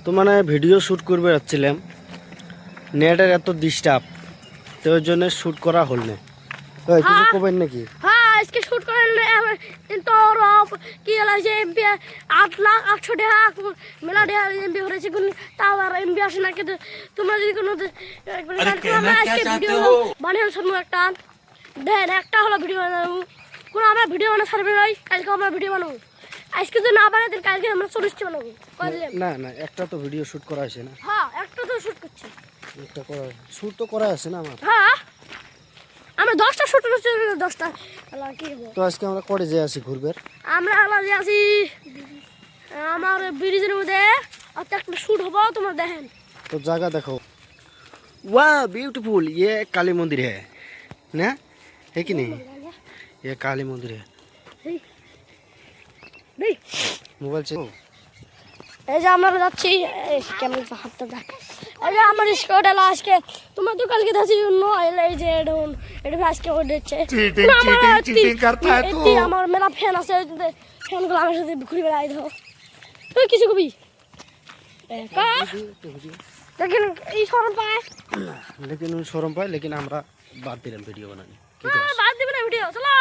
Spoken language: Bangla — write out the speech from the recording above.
তো মানে ভিডিও শ্যুট করবে যাচ্ছিলাম, নেটের এত ডিস্টার্ব, তো ওই জন্য শ্যুট করা হল না। ওই কিছু করবেন নাকি? হ্যাঁ আজকে শুট করলে কিন্তু কি হলো যে এমপি 8,08,000 টাকা মেলা টাকা এমপি হয়েছে তাও আর এমপি আসে না। কিন্তু তোমরা যদি কোনো আজকে ভিডিও বানিয়ে ছাড়বো একটা দেন, একটা হলো ভিডিও বানাবো, কোনো আমরা ভিডিও বানা ছাড়বে নয়, কালকে আমরা ভিডিও বানাবো। আজকে যদি না বানাই দিন কালকে আমরা 40টা বানাবো। না না, একটা তো ভিডিও শ্যুট করা আছে না? হ্যাঁ একটা তো শুট করছি, একটা করা শ্যুট তো করা আছে না আমার? হ্যাঁ আমরা 10টা শুট করছি, 10টা কি তো আজকে আমরা করে যে আসি ঘুরবে, আমরা আলাদা আছি আমার ব্রিজের মধ্যে একটা শুট হবো, তোমরা দেখেন। तो जगह देखो, वाह ब्यूटीफुल। ये काली मंदिर है ना, है कि नहीं? ये काली मंदिर है। मोबाइल से এই যে আমরা যাচ্ছি, কেমন হাতটা দেখ, এই যে আমার স্কোয়াড এলো আজকে। তোমরা তো কালকে যাচ্ছি জন্য এই যে এটা আজকে ওই দিচ্ছে চিটিং করতা है तू। আমার মেলা ফ্যান আছে, ফ্যানগুলো আমার সাথে ঘুরে বেড়াই দাও। তুই কিছু কবি लेकिन এই শরম পায়, लेकिन शोरूम पाए, लेकिन हमरा बात दिलाम वीडियो बनाने। বাদ দিবেন ভিডিও। চলো